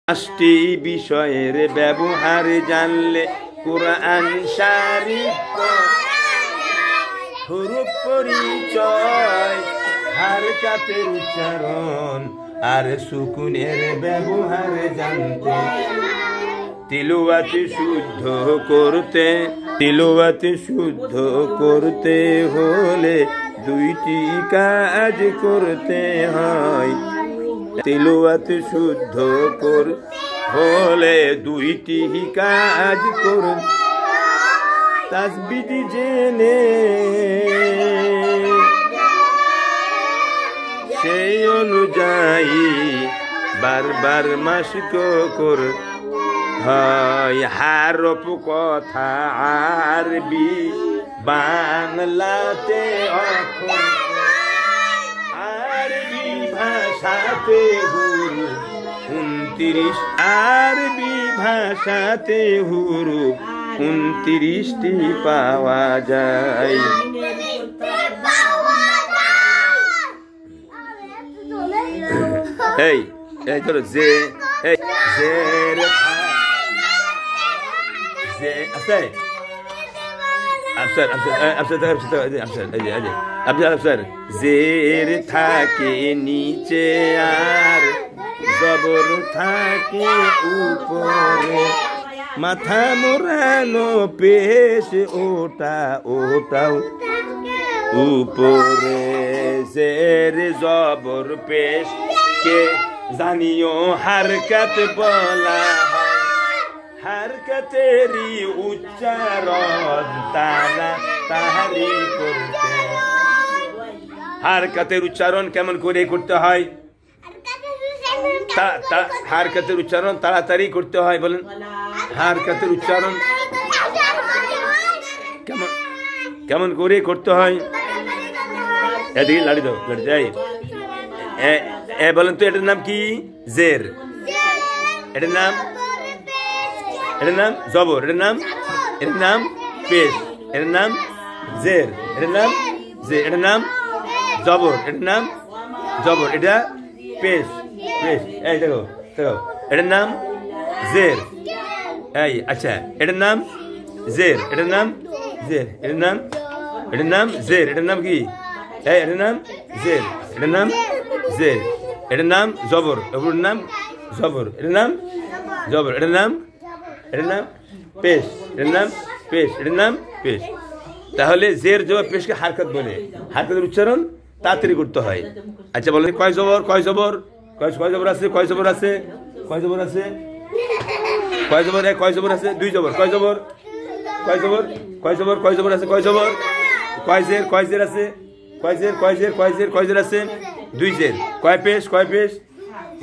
পাঁচটি বিষয়ের ব্যবহার জানলে কোরআন শরীফ হুরুফ পরিচয় হারকাতের উচ্চারণ আর সুকুনের ব্যবহার জানতে তিলাওয়াত শুদ্ধ করতে হলে দুইটি কাজ করতে হয়। তিলাওয়াত শুদ্ধ হলে দুইটি কাজ করুন। তাসবিহ জেনে সেই অনুযায়ী বারবার মাশক কর হয়। হারফ কথা আরবি বাংলাতে অক্ষর আরবি ভাষাতে হুরুফ 29 আরবি ভাষাতে হুরুফ 29টি পাওয়া যায়। এই ধরো যে জের থাকে নিচে আর জবর থাকে উপরে মাথা মোড়ানো পেশ ওটাও উপরে। জের জবর পেশ কে জানিও হারকাত বলা হয়। হারকাতেরই উচ্চারণ তাড়াতাড়ি করতে। হারকাতের উচ্চারণ কেমন করে করতে হয়? হারকাতের উচ্চারণ তাড়াতাড়ি করতে হয়। বলেন হারকাতের উচ্চারণ কেমন করে করতে হয়? এদিকে লাড়ি দাও, লাড়ি যাই। বলেন তো এটার নাম কি? জের। এটার নাম জবর। এটার নাম পেশ। এটার নাম জের। এটার নাম জবর। এটার নাম জবর। এটা পেশ। এই দেখো এটার নাম জের। এই আচ্ছা এটার নাম জের। এটার নাম জের। এটার নাম জের। এটার নাম কি? এটার নাম জের। এটার নাম জের। এটার নাম জবর। এটার নাম জবর। এটার নাম জবর। এটার নাম পেশ। এটার নাম পেশ। এটার নাম পেশ। তাহলে জের জবর পেশকে হারকাত বলে। হারকাতের উচ্চারণ তাড়াতাড়ি করতে হয়। আচ্ছা বলেন কয় জবর আছে? কয় জবর আছে? দুই জবর। কয় জবর আছে? কয় জের আছে? কয় জের আছে? দুই জের। কয় পেশ?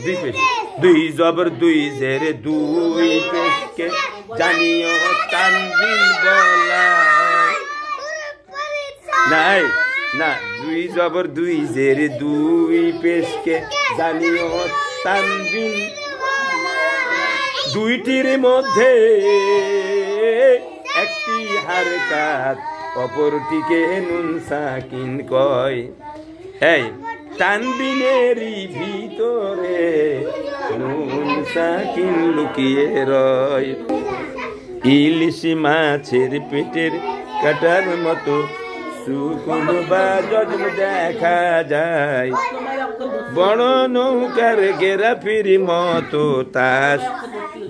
দুই পেশ। দুই জবর দুই জের দুই পেশকে জানিও তানবিন বলা। না দুই জবর দুই জের দুই পেশকে জানিও তানবিন। দুইটির মধ্যে একটি হারকাত অপরটিকে নুন সাকিন কয়। এই তানবিনেরই ভিতরে নুন সাকিন লুকিয়ে রয়। ইলিশ মাছের পেটের কাটার মতো সুকুন বা জজম দেখা যায়। বড় নৌকার গেরাফির মতো তাস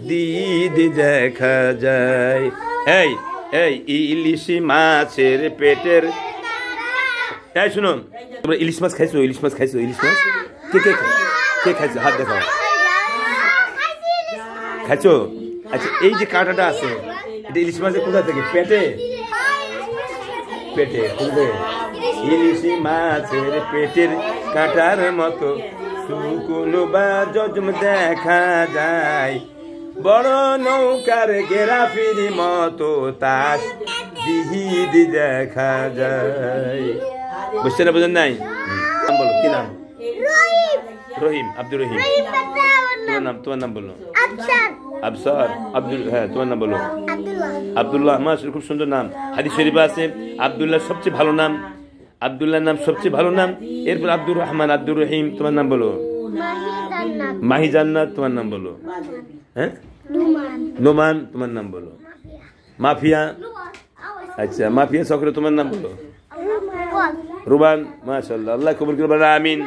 দিদ দেখা যায়। এই ইলিশ মাছের পেটের। শুনো তোমরা ইলিশ মাছ খাইছো? ইলিশ মাছ কে খাইছো? হাত দেখাও। খাইছো? আচ্ছা এই যে কাঁটাটা আছে এটা ইলিশ মাছের কোথা থেকে? পেটে। ইলিশ মাছের পেটের কাঁটার মতো সুকুন বা জজম দেখা যায়। বড় নৌকার গেরাফির মতো তাস দিদ দেখা যায়। বুঝছেন না? বুঝেন নাই? নাম বলো, কি নাম? রহিম। আব্দুর রহিম। তোমার নাম বলো। আবসার। আব্দুল। হ্যাঁ তোমার নাম বলো। আব্দুল্লাহ। মাশাআল্লাহ খুব সুন্দর নাম। হাদিস শরীফে আছে আব্দুল্লাহ সবচেয়ে ভালো নাম। আব্দুল্লাহ নাম সবচেয়ে ভালো নাম। এরপর আব্দুর রহমান, আব্দুর রহিম। তোমার নাম বলো। माही জান্নাত তোমার নাম বলো হ্যাঁ নোমান তোমার নাম বলো মাফিয়া আচ্ছা মাফিয়া সকলে তোমার নাম বলো রুবান মাশাআল্লাহ আল্লাহ কবুল করুন আমিন